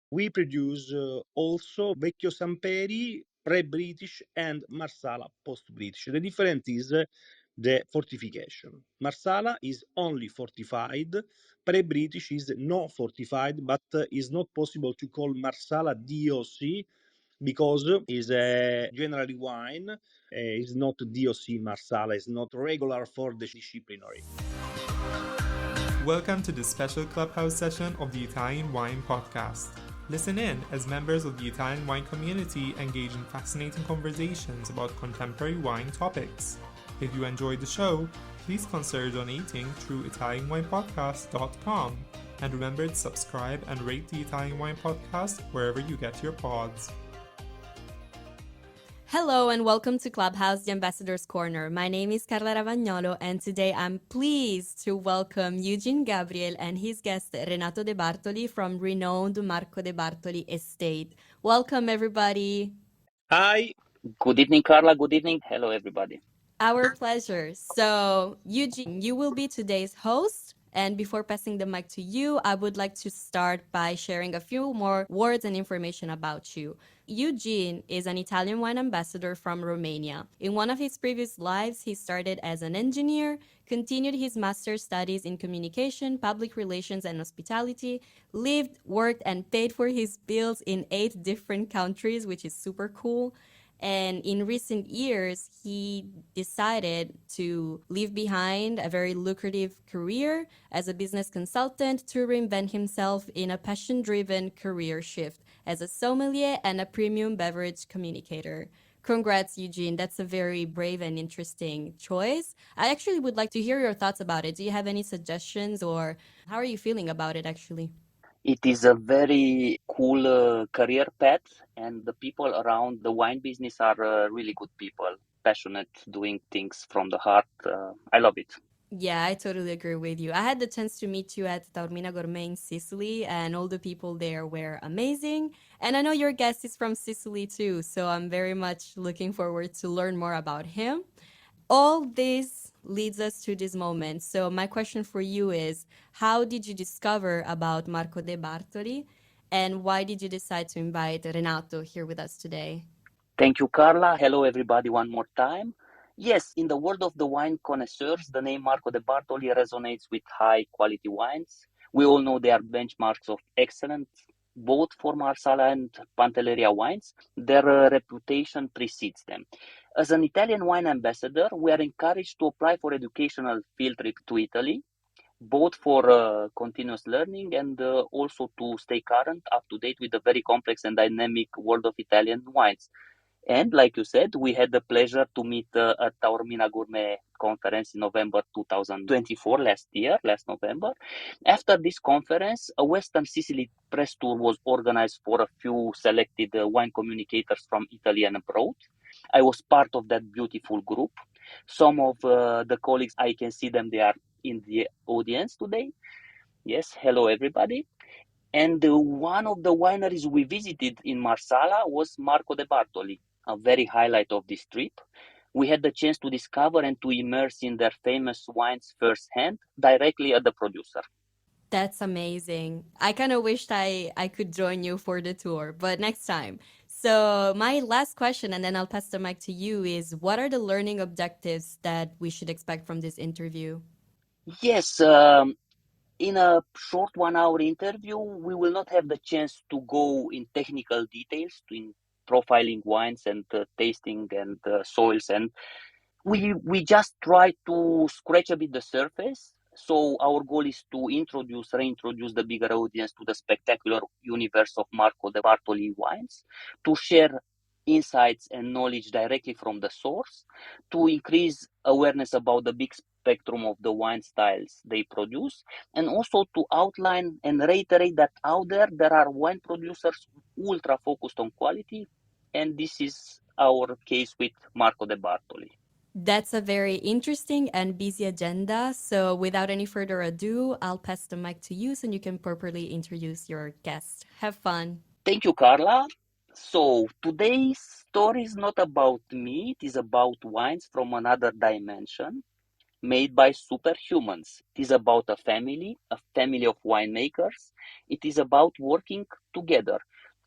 We produce also Vecchio Samperi, pre-British, and Marsala post-British. The difference is the fortification. Marsala is only fortified, pre-British is no fortified, but is not possible to call Marsala DOC because is a generally wine, is not DOC Marsala, is not regular for the disciplinary. Welcome to this special Clubhouse session of the Italian Wine Podcast. Listen in as members of the Italian wine community engage in fascinating conversations about contemporary wine topics. If you enjoyed the show, please consider donating through ItalianWinePodcast.com. And remember to subscribe and rate the Italian Wine Podcast wherever you get your pods. Hello and welcome to Clubhouse, the Ambassador's Corner. My name is Carla Ravagnolo and today I'm pleased to welcome Eugen Gabriel and his guest Renato De Bartoli from renowned Marco De Bartoli estate. Welcome everybody. Hi. Good evening, Carla. Good evening. Hello, everybody. Our pleasure. So, Eugen, you will be today's host. And before passing the mic to you, I would like to start by sharing a few more words and information about you. Eugen is an Italian wine ambassador from Romania. In one of his previous lives, he started as an engineer, continued his master's studies in communication, public relations, and hospitality, lived, worked, and paid for his bills in 8 different countries, which is super cool. And in recent years, he decided to leave behind a very lucrative career as a business consultant to reinvent himself in a passion-driven career shift as a sommelier and a premium beverage communicator. Congrats, Eugen. That's a very brave and interesting choice. I actually would like to hear your thoughts about it. Do you have any suggestions or how are you feeling about it actually? It is a very cool career path, and the people around the wine business are really good people, passionate, doing things from the heart. I love it. Yeah, I totally agree with you. I had the chance to meet you at Taormina Gourmet in Sicily, and all the people there were amazing. And I know your guest is from Sicily too, so I'm very much looking forward to learn more about him. All this leads us to this moment. So my question for you is, how did you discover about Marco De Bartoli, and why did you decide to invite Renato here with us today? Thank you, Carla. Hello, everybody, one more time. Yes, in the world of the wine connoisseurs, the name Marco De Bartoli resonates with high quality wines. We all know they are benchmarks of excellence, both for Marsala and Pantelleria wines. Their reputation precedes them. As an Italian wine ambassador, we are encouraged to apply for educational field trip to Italy, both for continuous learning and also to stay current, up to date with the very complex and dynamic world of Italian wines. And like you said, we had the pleasure to meet at Taormina Gourmet conference in November 2024, last November. After this conference, a Western Sicily press tour was organized for a few selected wine communicators from Italy and abroad. I was part of that beautiful group. Some of the colleagues, I can see them, they are in the audience today. Yes, hello everybody. And one of the wineries we visited in Marsala was Marco De Bartoli, a very highlight of this trip. We had the chance to discover and to immerse in their famous wines firsthand, directly at the producer. That's amazing. I kind of wished I could join you for the tour, but next time. So my last question, and then I'll pass the mic to you, is what are the learning objectives that we should expect from this interview? Yes, in a short 1 hour interview, we will not have the chance to go in technical details, in profiling wines and tasting and soils, and we just try to scratch a bit the surface. So our goal is to reintroduce the bigger audience to the spectacular universe of Marco De Bartoli wines, to share insights and knowledge directly from the source, to increase awareness about the big spectrum of the wine styles they produce, and also to outline and reiterate that out there are wine producers ultra focused on quality, and this is our case with Marco De Bartoli. That's a very interesting and busy agenda. So without any further ado, I'll pass the mic to you so you can properly introduce your guest. Have fun. Thank you, Carla. So today's story is not about me, it is about wines from another dimension. made by superhumans. It is about a family of winemakers. It is about working together.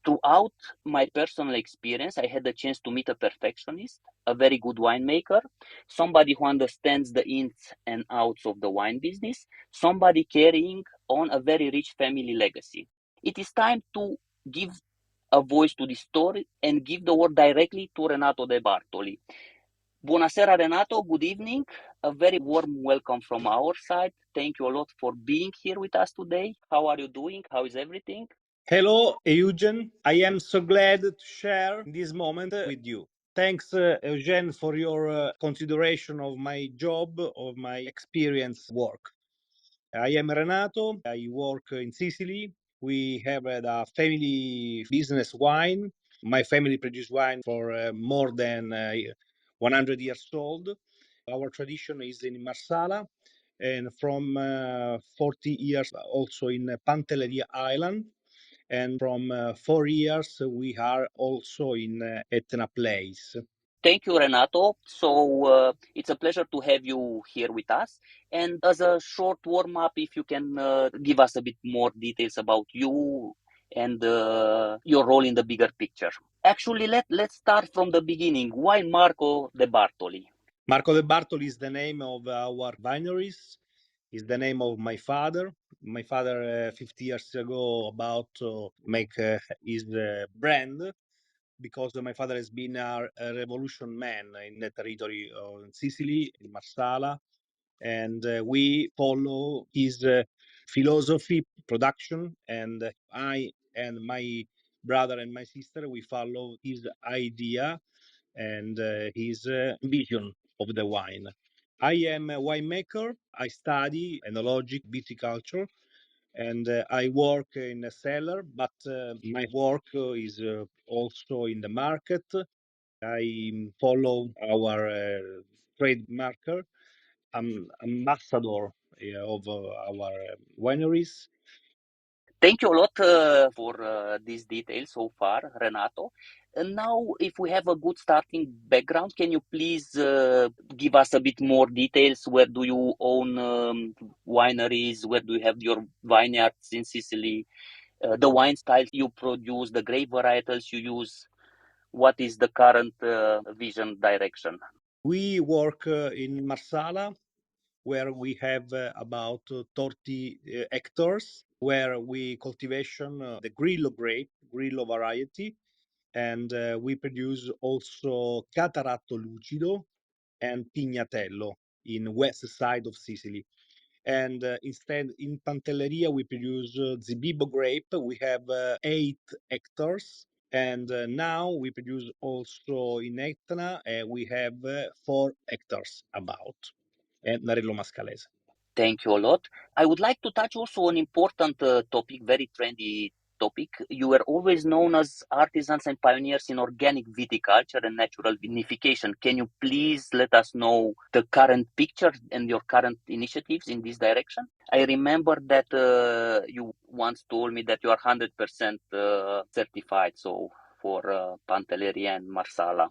Throughout my personal experience, I had the chance to meet a perfectionist, a very good winemaker, somebody who understands the ins and outs of the wine business, somebody carrying on a very rich family legacy. It is time to give a voice to this story and give the word directly to Renato De Bartoli. Buonasera, Renato. Good evening. A very warm welcome from our side. Thank you a lot for being here with us today. How are you doing? How is everything? Hello, Eugen. I am so glad to share this moment with you. Thanks, Eugen, for your consideration of my job, of my experience work. I am Renato. I work in Sicily. We have a family business wine. My family produce wine for more than 100 years old. Our tradition is in Marsala, and from 40 years also in Pantelleria Island, and from 4 years we are also in Etna Place. Thank you, Renato. So it's a pleasure to have you here with us. And as a short warm up, if you can give us a bit more details about you and your role in the bigger picture. Actually, let's start from the beginning. Why Marco De Bartoli? Marco De Bartoli is the name of our wineries, is the name of my father. My father, 50 years ago, about to make his brand, because my father has been a revolution man in the territory of Sicily, in Marsala, and we follow his philosophy, production, and I and my brother and my sister, we follow his idea and his vision of the wine. I am a winemaker. I study enologic viticulture, and I work in a cellar, but my work is also in the market. I follow our trade marker, ambassador of our wineries. Thank you a lot for these details so far, Renato. And now, if we have a good starting background, can you please give us a bit more details? Where do you own wineries? Where do you have your vineyards in Sicily? The wine styles you produce, the grape varietals you use. What is the current vision direction? We work in Marsala, where we have about 30 hectares, where we cultivation the Grillo grape, Grillo variety, and we produce also Cataratto Lucido and Pignatello in west side of Sicily. And instead, in Pantelleria, we produce Zibibo grape. We have 8 hectares. And now we produce also in Etna, we have 4 hectares about, and Narello Mascalese. Thank you a lot. I would like to touch also an important topic, very trendy topic. You were always known as artisans and pioneers in organic viticulture and natural vinification. Can you please let us know the current picture and your current initiatives in this direction? I remember that you once told me that you are 100% certified, so for Pantelleria and Marsala.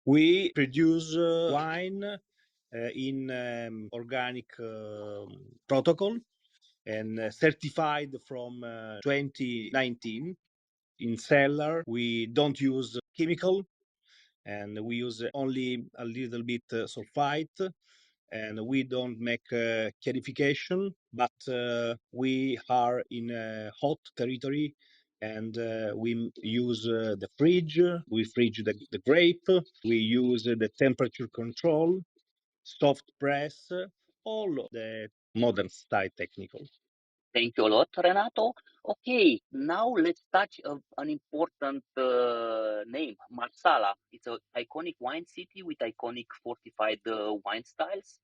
We produce wine in organic protocol and certified from 2019. In cellar, we don't use chemical, and we use only a little bit sulfite, and we don't make clarification, but we are in a hot territory, and we use the fridge, we fridge the grape, we use the temperature control, soft press, all the modern style technical. Thank you a lot, Renato. Okay, now let's touch an important name, Marsala. It's an iconic wine city with iconic fortified wine styles.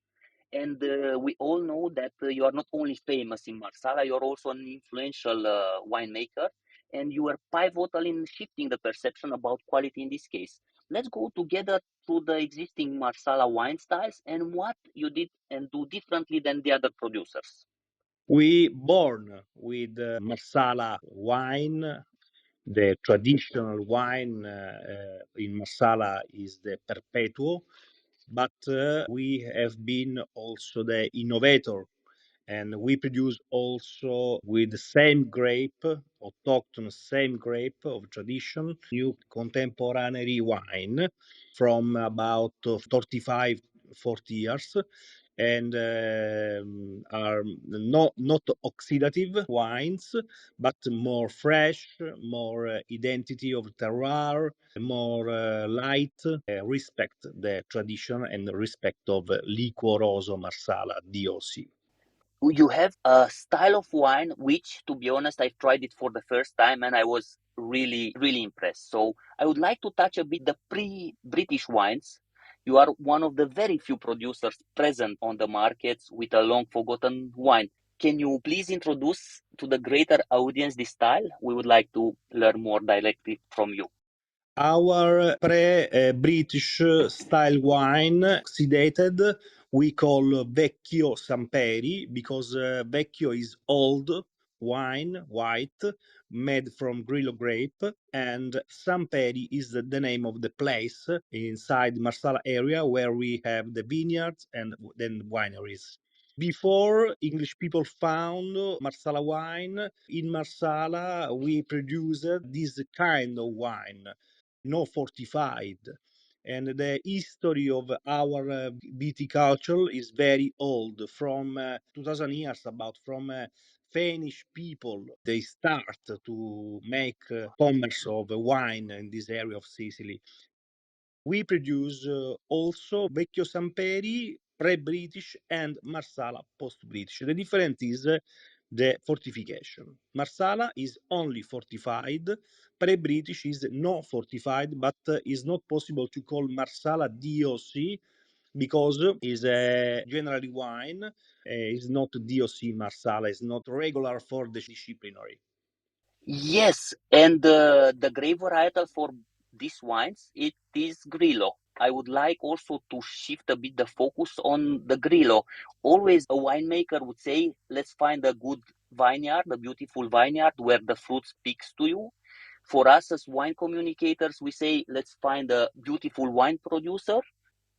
And we all know that you are not only famous in Marsala, you're also an influential winemaker, and you are pivotal in shifting the perception about quality in this case. Let's go together through the existing Marsala wine styles and what you did and do differently than the other producers. We born with Marsala wine. The traditional wine in Marsala is the Perpetuo. but we have been also the innovator, and we produce also with the same grape, autochthon same grape of tradition, new contemporary wine from about 35, 40 years, and are not oxidative wines, but more fresh, more identity of terroir, more light, respect the tradition and respect of liquoroso Marsala DOC. You have a style of wine which, to be honest, I tried it for the first time and I was really, really impressed. So I would like to touch a bit the pre-British wines. You are one of the very few producers present on the markets with a long forgotten wine. Can you please introduce to the greater audience this style? We would like to learn more directly from you. Our pre-British style wine, oxidated, we call Vecchio Samperi because Vecchio is old wine, white, made from Grillo grape, and Samperi is the name of the place inside Marsala area where we have the vineyards and then wineries. Before English people found Marsala wine, in Marsala we produced this kind of wine, no fortified. And the history of our viticulture is very old, from 2000 years, about from Finnish people. They start to make commerce of wine in this area of Sicily. We produce also Vecchio Samperi, pre-British, and Marsala post-British. The difference is the fortification. Marsala is only fortified. Pre-British is not fortified, but is not possible to call Marsala DOC because is a generally wine. Is not DOC Marsala. Is not regular for the disciplinary. Yes, and the grape varietal for these wines, it is Grillo. I would like also to shift a bit the focus on the Grillo. Always a winemaker would say, let's find a good vineyard, a beautiful vineyard where the fruit speaks to you. For us as wine communicators, we say, let's find a beautiful wine producer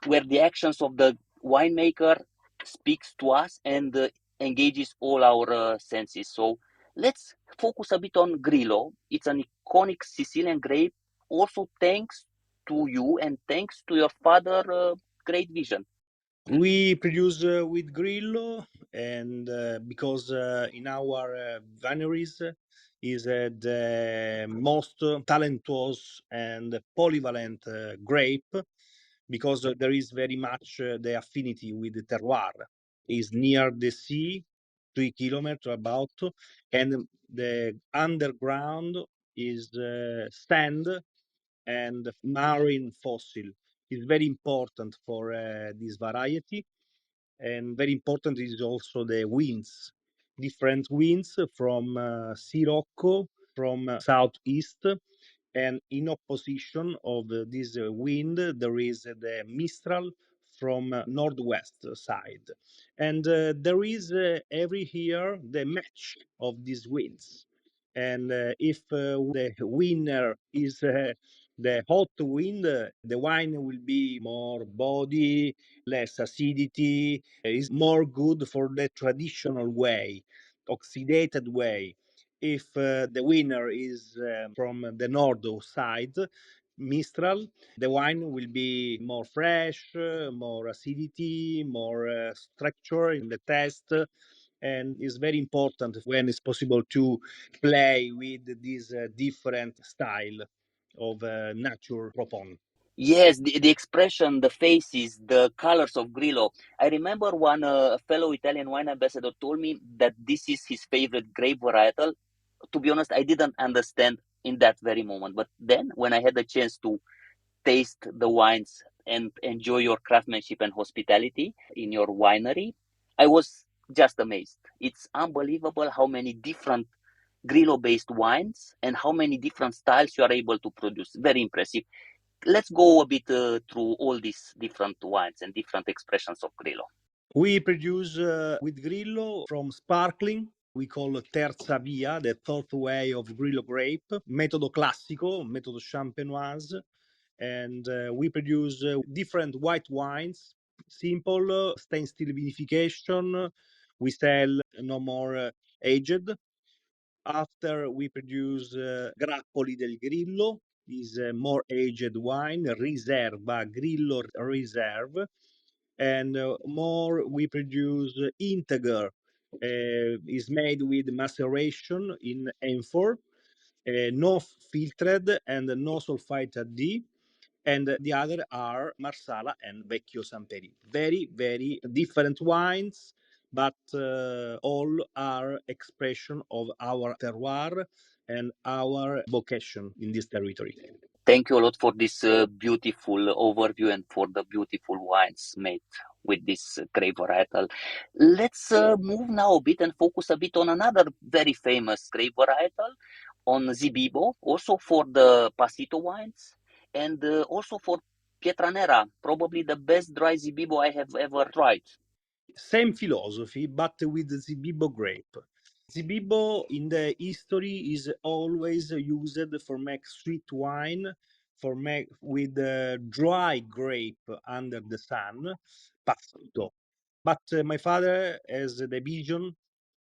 where the actions of the winemaker speaks to us and engages all our senses. So let's focus a bit on Grillo. It's an iconic Sicilian grape, also thanks to you and thanks to your father, great vision. We produce with Grillo, and because in our wineries is the most talentuous and polyvalent grape, because there is very much the affinity with the terroir. Is near the sea, 3 kilometers about, and the underground is sand and marine fossil. Is very important for this variety, and very important is also the winds. Different winds from Sirocco, from southeast, and in opposition of this wind there is the Mistral from northwest side, and there is every year the match of these winds, and if the winner is the hot wind, the wine will be more body, less acidity, is more good for the traditional way, oxidated way. If the winner is from the north side, Mistral, the wine will be more fresh, more acidity, more structure in the taste, and is very important when it's possible to play with this different style of nature propon. Yes, the expression, the faces, the colors of Grillo. I remember one fellow Italian wine ambassador told me that this is his favorite grape varietal. To be honest, I didn't understand in that very moment. But then, when I had the chance to taste the wines and enjoy your craftsmanship and hospitality in your winery, I was just amazed. It's unbelievable how many different Grillo based wines and how many different styles you are able to produce. Very impressive. Let's go a bit through all these different wines and different expressions of Grillo. We produce with Grillo from sparkling. We call Terza Via, the third way of Grillo grape. Metodo classico, metodo champenoise. and we produce different white wines, simple stainless steel vinification. We sell no more aged. After we produce Grappoli del Grillo, is a more aged wine, Riserva Grillo Reserve, and more we produce Integer, is made with maceration in amphor, no filtered and no sulfite D, and the other are Marsala and Vecchio Samperi. Very, very different wines, but all are expression of our terroir and our vocation in this territory. Thank you a lot for this beautiful overview and for the beautiful wines made with this grape varietal. Let's move now a bit and focus a bit on another very famous grape varietal, on Zibibo, also for the Pasito wines, and also for Pietranera, probably the best dry Zibibo I have ever tried. Same philosophy, but with the Zibibo grape. Zibibo in the history is always used for make sweet wine, for make with dry grape under the sun, passato. But my father has the vision.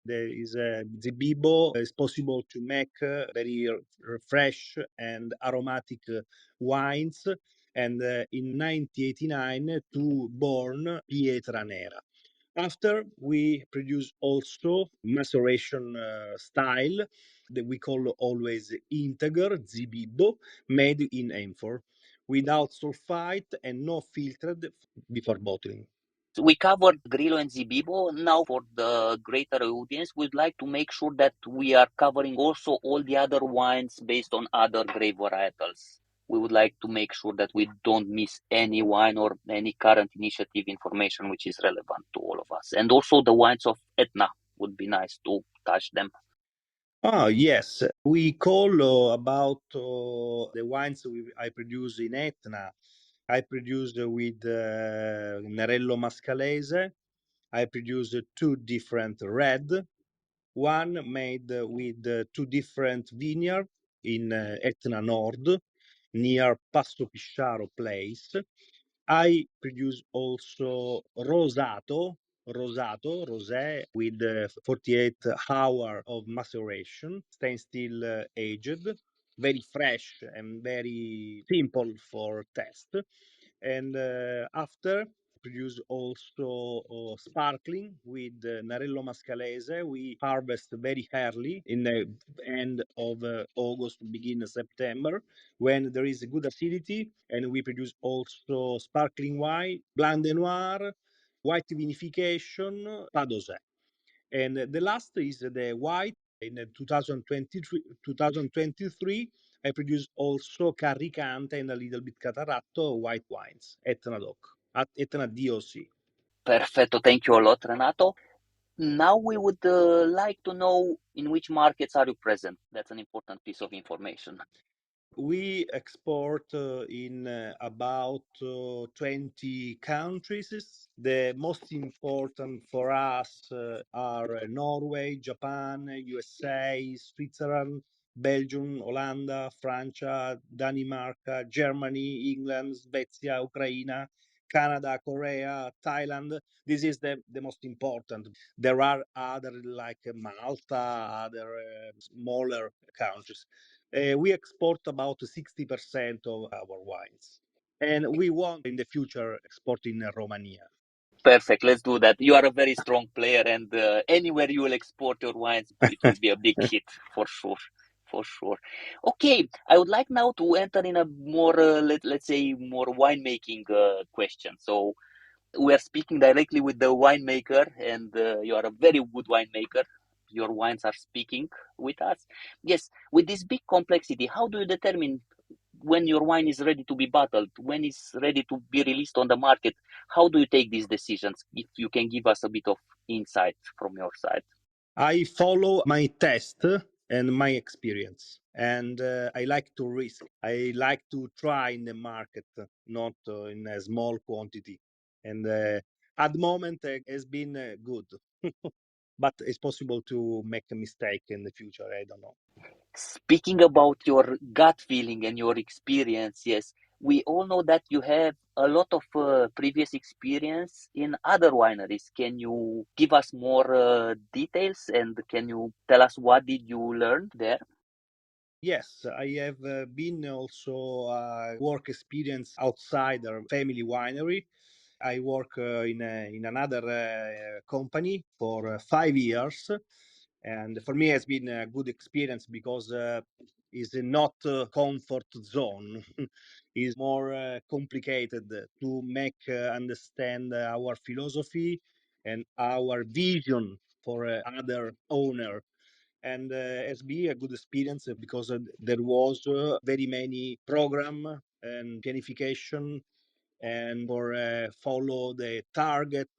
There is a Zibibo is possible to make very fresh and aromatic wines, and in 1989 to born Pietranera. After we produce also maceration style that we call always integer Zibibo, made in amphor without sulfite and no filtered before bottling. We covered Grillo and Zibibo. Now, for the greater audience, we'd like to make sure that we are covering also all the other wines based on other grape varietals. We would like to make sure that we don't miss any wine or any current initiative information which is relevant to all of us. And also the wines of Etna would be nice to touch them. Yes, we call about the wines I produce in Etna. I produce with Nerello Mascalese. I produce two different red, one made with two different vineyards in Etna Nord, near Passo Pisciaro place. I produce also rosé with 48 hours of maceration, stainless steel aged, very fresh and very simple for taste. And after produce also sparkling with Narello Mascalese. We harvest very early in the end of August, begin September, when there is a good acidity, and we produce also sparkling wine, Blanc de Noir, white vinification, Padosé. And the last is the white. In 2023, I produce also Carricante and a little bit Cataratto white wines, Etna Doc, at Etna DOC. Perfetto. Thank you a lot, Renato. Now we would like to know in which markets are you present. That's an important piece of information. We export in about 20 countries. The most important for us are Norway, Japan, USA, Switzerland, Belgium, Holanda, France, Denmark, Germany, England, Svezia, Ukraine, Canada, Korea, Thailand. This is the most important. There are other like Malta, other smaller countries. We export about 60% of our wines, and we want in the future export in Romania. Perfect. Let's do that. You are a very strong player, and anywhere you will export your wines, it will be a big hit for sure. For sure. Okay, I would like now to enter in a more, let's say, more winemaking question. So we are speaking directly with the winemaker, and you are a very good winemaker. Your wines are speaking with us. Yes, with this big complexity, how do you determine when your wine is ready to be bottled, when it's ready to be released on the market? How do you take these decisions? If you can give us a bit of insight from your side. I follow my test and my experience, and I like to risk. I like to try in the market, not in a small quantity. And at the moment, has been good, but it's possible to make a mistake in the future. I don't know. Speaking about your gut feeling and your experience, yes, We all know that you have a lot of previous experience in other wineries. Can you give us more details and can you tell us what did you learn there? Yes, I have been also work experience outside our family winery. I work in another company for 5 years, and for me it's been a good experience because it's not a comfort zone. It's more complicated to make understand our philosophy and our vision for other owner, and has been a good experience because there was very many program and planification and for follow the target,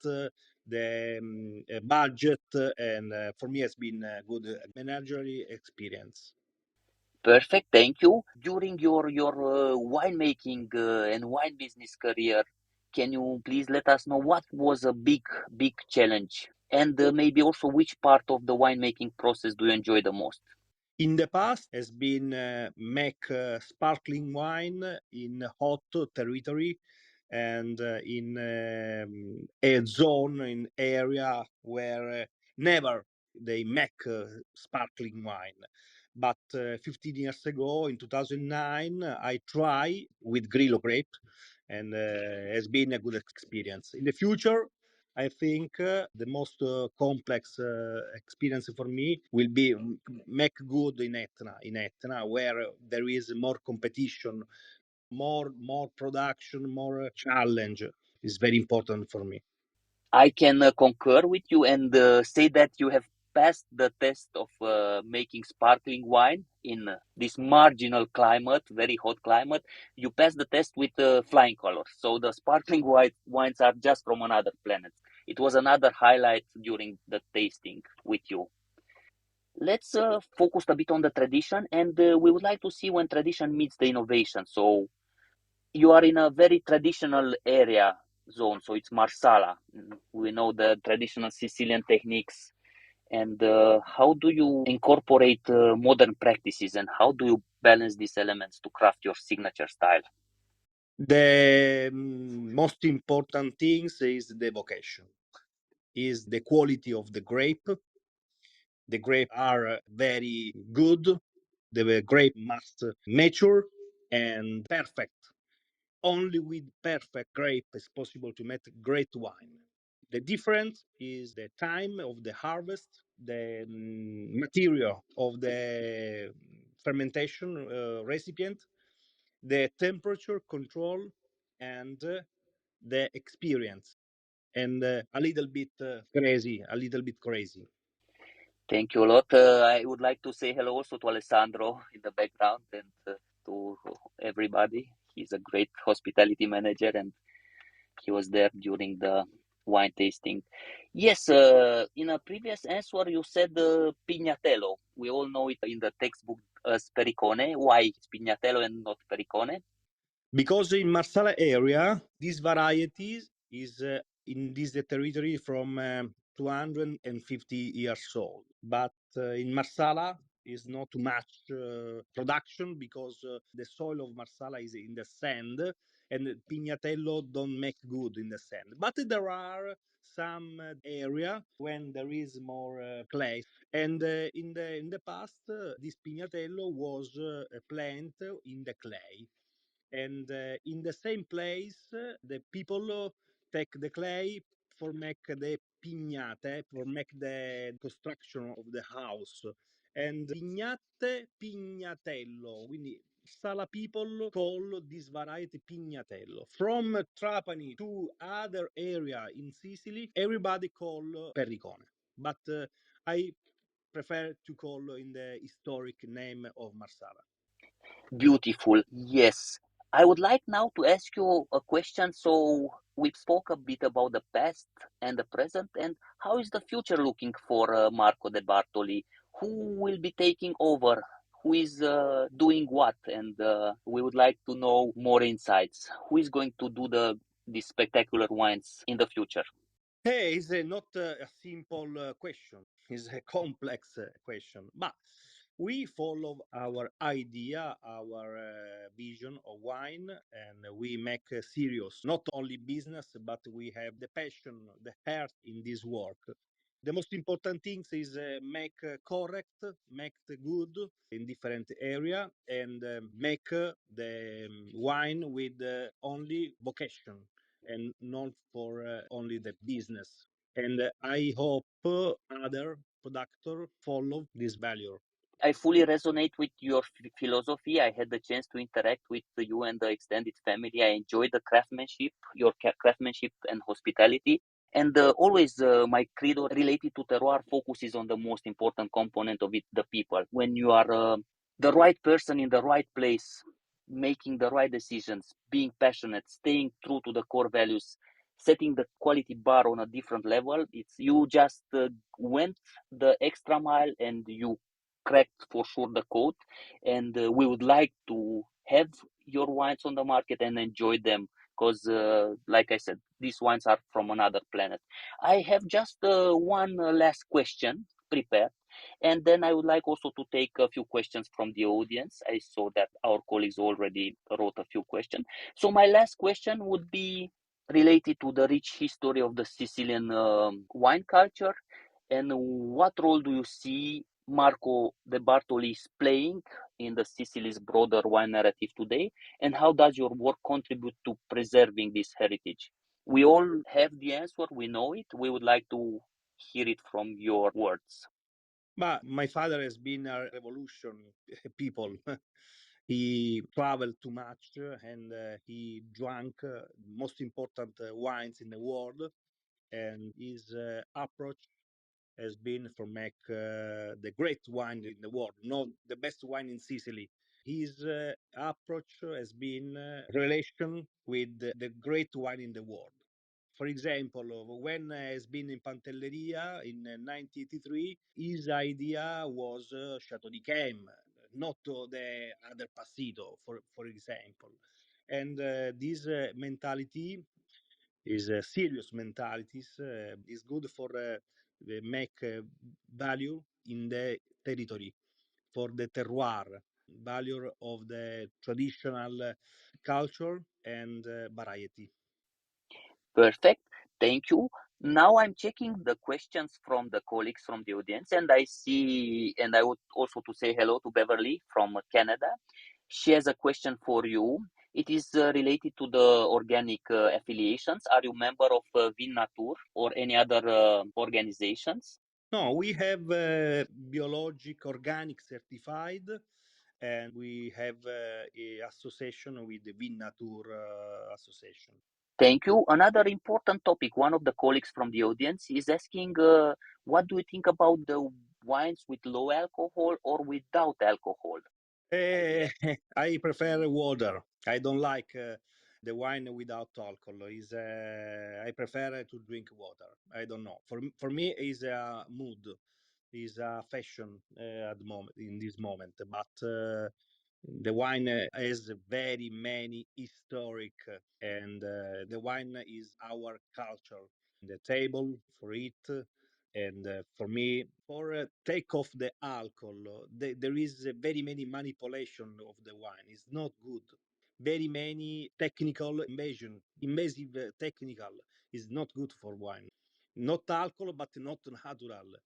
the budget, and for me it's been a good managerial experience. Perfect, thank you. During your winemaking and wine business career, can you please let us know what was a big challenge, and maybe also which part of the winemaking process do you enjoy the most? In the past has been make sparkling wine in hot territory and in a zone in area where never they make sparkling wine. But 15 years ago, in 2009, I try with Grillo grape, and has been a good experience. In the future, I think the most complex experience for me will be make good in Etna, where there is more competition, more production, more challenge. Is very important for me. I can concur with you and say that you have passed the test of making sparkling wine in this marginal climate, very hot climate. You passed the test with flying colors. So the sparkling white wines are just from another planet. It was another highlight during the tasting with you. Let's focus a bit on the tradition, and we would like to see when tradition meets the innovation. So you are in a very traditional area zone, so it's Marsala. We know the traditional Sicilian techniques, and how do you incorporate modern practices, and how do you balance these elements to craft your signature style? The most important things is the vocation, is the quality of the grape. The grapes are very good. The grape must mature and perfect. Only with perfect grape is possible to make great wine. The difference is the time of the harvest, the material of the fermentation recipient, the temperature control, and the experience. And a little bit crazy, a little bit crazy. Thank you a lot. I would like to say hello also to Alessandro in the background and to everybody. He's a great hospitality manager and he was there during the wine tasting. Yes, in a previous answer, you said Pignatello. We all know it in the textbook as Pericone. Why it's Pignatello and not Pericone? Because in Marsala area, this varieties is in this territory from 250 years old. But in Marsala is not too much production because the soil of Marsala is in the sand, and Pignatello don't make good in the sand. But there are some area when there is more clay, and in the past this Pignatello was a plant in the clay, and in the same place the people take the clay for make the pignate, for make the construction of the house, and pignate, pignatello, quindi Sala people call this variety pignatello. From Trapani to other area in Sicily, everybody call perricone, but I prefer to call in the historic name of Marsala. Beautiful. Yes. I would like now to ask you a question. So we spoke a bit about the past and the present, and how is the future looking for Marco De Bartoli? Who will be taking over? Who is doing what? And we would like to know more insights. Who is going to do these spectacular wines in the future? Hey, it's not a simple question. It's a complex question. But We follow our idea, our vision of wine, and we make serious, not only business, but we have the passion, the heart in this work. The most important things is make correct, make the good in different area, and make the wine with only vocation and not for only the business. And I hope other productor follow this value. I fully resonate with your philosophy. I had the chance to interact with you and the extended family. I enjoy the craftsmanship, your craftsmanship and hospitality. And always my credo related to terroir focuses on the most important component of it, the people. When you are the right person in the right place, making the right decisions, being passionate, staying true to the core values, setting the quality bar on a different level, it's you just went the extra mile and you cracked for sure the code, and we would like to have your wines on the market and enjoy them because like I said, these wines are from another planet. I have just one last question prepared, and then I would like also to take a few questions from the audience. I saw that our colleagues already wrote a few questions, so my last question would be related to the rich history of the Sicilian wine culture, and what role do you see Marco De Bartoli is playing in the Sicily's broader wine narrative today, and how does your work contribute to preserving this heritage? We all have the answer, we know it. We would like to hear it from your words. But my father has been a revolution people. He traveled too much and he drank most important wines in the world. And his approach has been for make the great wine in the world, not the best wine in Sicily. His approach has been relation with the great wine in the world. For example, when has been in Pantelleria in 1983, his idea was Chateau di Chem, not the other Passito, for example. And this mentality is serious mentalities is good for make value in the territory, for the terroir, value of the traditional culture and variety. Perfect. Thank you. Now I'm checking the questions from the colleagues from the audience, and I see, and I would also to say hello to Beverly from Canada. She has a question for you. It is related to the organic affiliations. Are you member of Vinnatur or any other organizations? No, we have biologic organic certified, and we have a association with the Vinnatur association. Thank you. Another important topic, one of the colleagues from the audience is asking, what do you think about the wines with low alcohol or without alcohol? I prefer water. I don't like the wine without alcohol. Is I prefer to drink water. I don't know. For me, is a mood, is a fashion at the moment in this moment. But the wine has very many historic, and the wine is our culture. The table for it, and for me, for take off the alcohol, there is very many manipulation of the wine. It's not good. Very many technical invasive technical is not good for wine. Not alcohol, but not natural,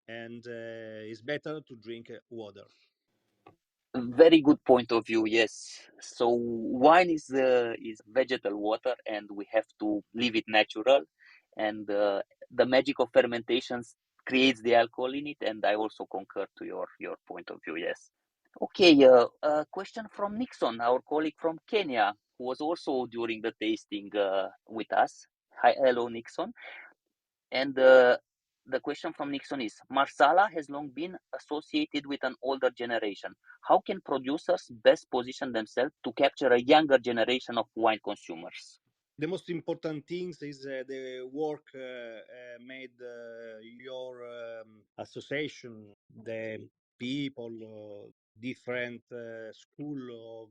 and it's better to drink water. Very good point of view. Yes. So wine is vegetal water, and we have to leave it natural. And the magic of fermentations creates the alcohol in it. And I also concur to your point of view. Yes. Okay. A question from Nixon, our colleague from Kenya, who was also during the tasting with us. Hi, hello, Nixon. And the question from Nixon is, Marsala has long been associated with an older generation. How can producers best position themselves to capture a younger generation of wine consumers? The most important things is the work made your association, the people, different school of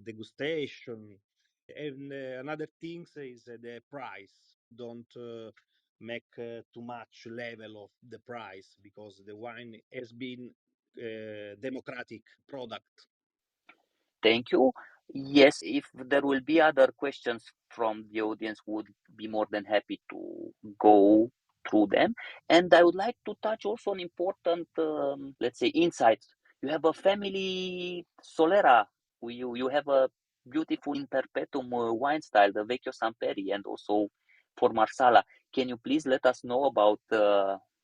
degustation. And another thing is the price. Don't make too much level of the price because the wine has been democratic product. Thank you. Yes, if there will be other questions from the audience, would be more than happy to go through them. And I would like to touch also on important, let's say, insights. You have a family Solera. You have a beautiful in perpetuum wine style, the Vecchio Samperi, and also for Marsala. Can you please let us know about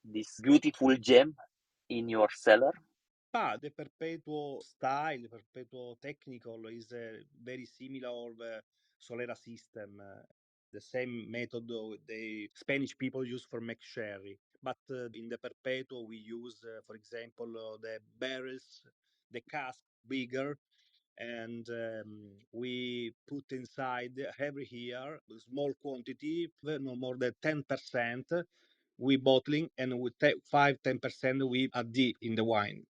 this beautiful gem in your cellar? The perpetual style, the perpetual technical is very similar of Solera system. The same method the Spanish people use for make sherry. But in the perpetual, we use, for example, the barrels, the cask bigger, and we put inside every year a small quantity, no more than 10%. We bottling and we take 5-10% we add in the wine.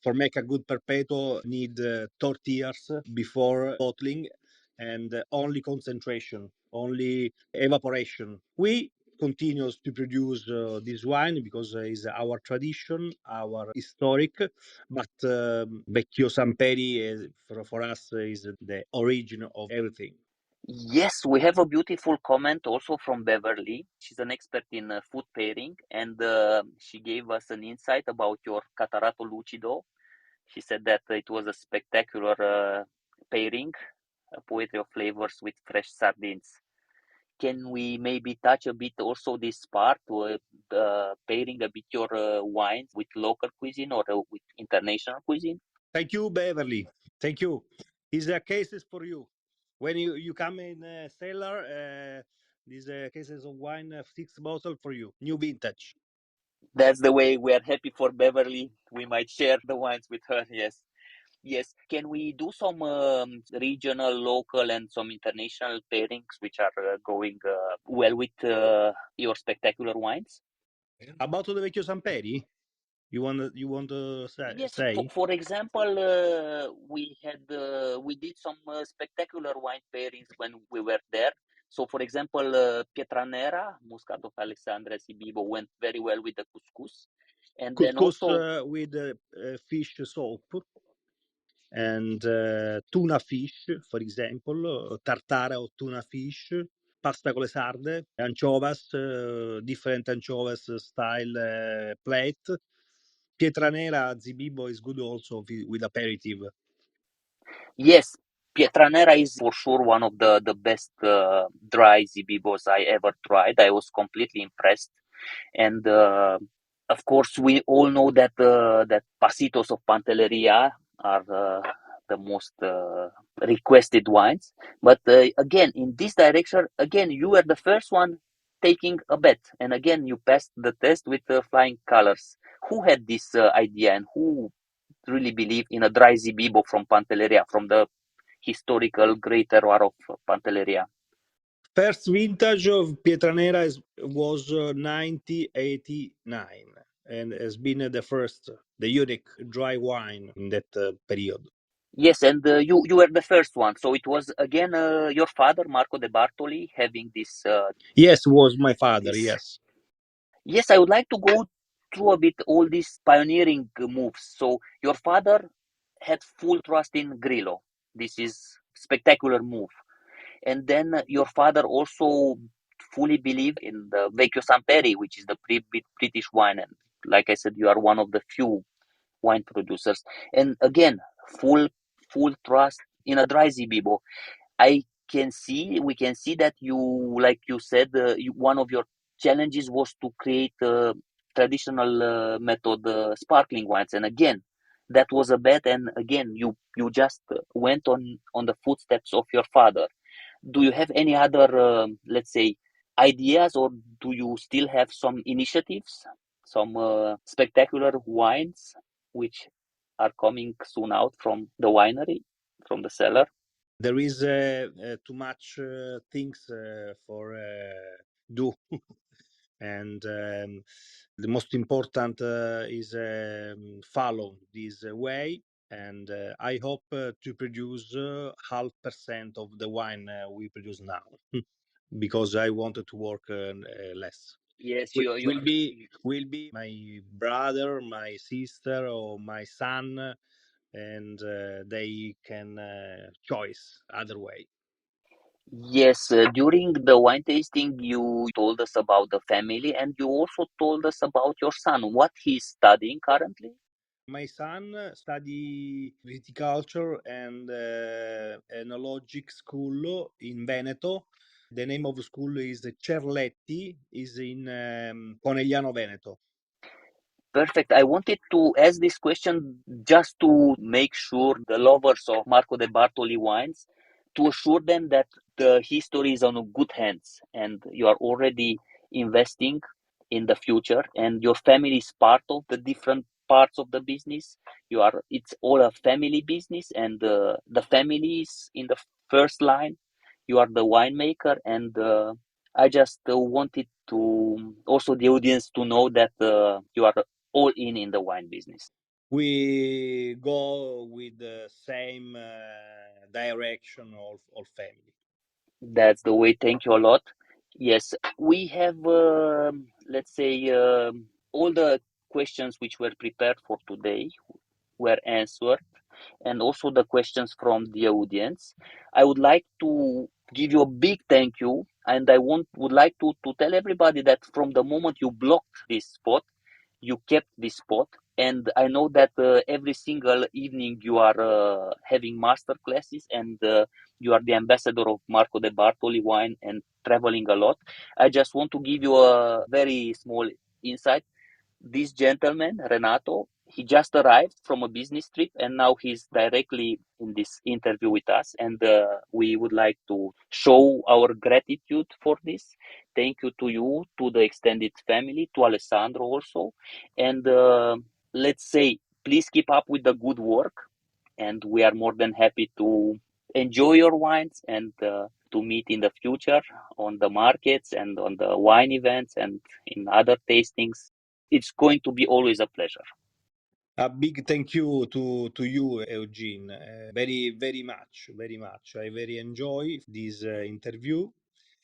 For make a good perpetual need 30 years before bottling, and only concentration, only evaporation. We continues to produce this wine because it's our tradition, our historic, but Vecchio Samperi for us is the origin of everything. Yes, we have a beautiful comment also from Beverly. She's an expert in food pairing, and she gave us an insight about your Catarato Lucido. She said that it was a spectacular pairing, a poetry of flavors with fresh sardines. Can we maybe touch a bit also this part, pairing a bit your wines with local cuisine or with international cuisine? Thank you, Beverly. Thank you. These are cases for you. When you come in cellar, these cases of wine, 6 bottles for you, new vintage. That's the way we are happy for Beverly. We might share the wines with her. Yes. Yes. Can we do some regional, local, and some international pairings which are going well with your spectacular wines? About the Vecchio Samperi, you want to Yes. say? For example, we did some spectacular wine pairings when we were there. So, for example, Pietranera, Muscato Alessandria Sibibo went very well with the couscous, and then Couscous also with fish soup and tuna fish, for example, tartare or tuna fish, pasta con le sarde, anchovas, different anchovas style plate. Pietranera Zibibo is good also with aperitif. yes, Pietranera is for sure one of the best dry Zibibos I ever tried. I was completely impressed, and of course we all know that that Pasitos of Pantelleria are the most requested wines. But again, in this direction, again you were the first one taking a bet, and again you passed the test with flying colors. Who had this idea, and who really believed in a dry Zibibo from Pantelleria, from the historical great terroir of Pantelleria? First vintage of Pietranera was 1989 and has been the first, the unique dry wine in that period. Yes, and you were the first one. So it was again your father, Marco De Bartoli, having this Yes, was my father, this. yes. Yes, I would like to go through a bit all these pioneering moves. So your father had full trust in Grillo. This is spectacular move. And then your father also fully believed in the Vecchio Samperi, which is the British wine. And like I said, you are one of the few wine producers. And again, full full trust in a dry Zibibo. We can see that you, like you said, one of your challenges was to create traditional method sparkling wines. And again, that was a bet. And again, you just went on the footsteps of your father. Do you have any other, let's say, ideas, or do you still have some initiatives, some spectacular wines which are coming soon out from the winery, from the cellar? There is too much things for do, and the most important is follow this way. And I hope to produce 0.5% of the wine we produce now, because I wanted to work less. Yes, will be my brother, my sister, or my son, and they can choice other way. Yes, during the wine tasting, you told us about the family and you also told us about your son, what he's studying currently. My son study viticulture and enologic school in Veneto. The name of the school is Cerletti, is in Conegliano, Veneto. Perfect. I wanted to ask this question just to make sure the lovers of Marco De Bartoli wines, to assure them that the history is on good hands and you are already investing in the future and your family is part of the different parts of the business. It's all a family business and the family is in the first line. You are the winemaker and I just wanted to also the audience to know that you are all in the wine business. We go with the same direction of family. That's the way. Thank you a lot. Yes, we have, let's say, all the questions which were prepared for today were answered, and also the questions from the audience. I would like to give you a big thank you, and would like to tell everybody that from the moment you blocked this spot, you kept this spot. And I know that every single evening you are having master classes and you are the ambassador of Marco De Bartoli wine and traveling a lot. I just want to give you a very small insight. This gentleman, Renato, he just arrived from a business trip and now he's directly in this interview with us. And we would like to show our gratitude for this. Thank you to you, to the extended family, to Alessandro also. And let's say, please keep up with the good work. And we are more than happy to enjoy your wines and to meet in the future on the markets and on the wine events and in other tastings. It's going to be always a pleasure. A big thank you to you, Eugene. Very much, very much. I very enjoy this interview.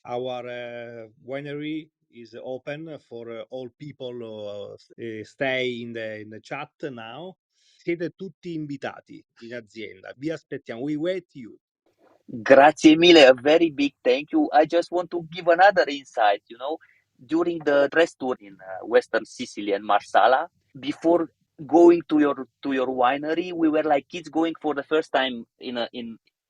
Our winery is open for all people stay in the chat now. Siete tutti invitati in azienda. Vi aspettiamo. We wait you. Grazie mille, a very big thank you. I just want to give another insight, during the press tour in Western Sicily and Marsala, before going to your winery, we were like kids going for the first time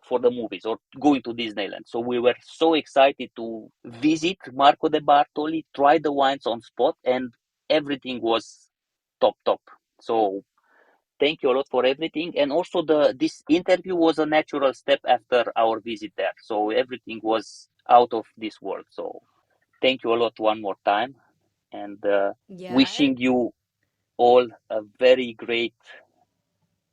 for the movies or going to Disneyland. So we were so excited to visit Marco De Bartoli, try the wines on spot, and everything was top. So thank you a lot for everything. And also this interview was a natural step after our visit there. So everything was out of this world. So thank you a lot one more time. And wishing you all a very great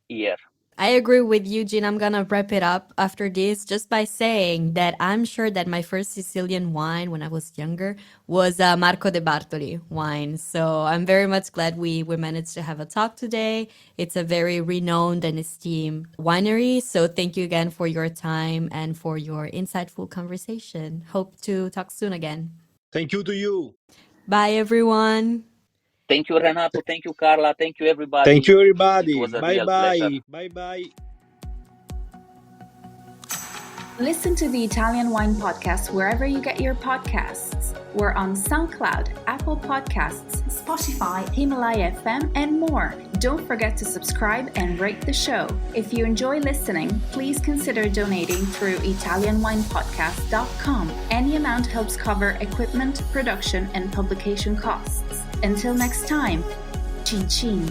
year. I agree with Eugene. I'm gonna wrap it up after this just by saying that I'm sure that my first Sicilian wine when I was younger was Marco De Bartoli wine. So I'm very much glad we managed to have a talk today. It's a very renowned and esteemed winery. So thank you again for your time and for your insightful conversation. Hope to talk soon again. Thank you to you. Bye, everyone. Thank you, Renato. Thank you, Carla. Thank you, everybody. Thank you, everybody. It was a bye real bye. pleasure. Bye bye. Listen to the Italian Wine Podcast wherever you get your podcasts. We're on SoundCloud, Apple Podcasts, Spotify, Himalaya FM, and more. Don't forget to subscribe and rate the show. If you enjoy listening, please consider donating through ItalianWinePodcast.com. Any amount helps cover equipment, production, and publication costs. Until next time, cin cin.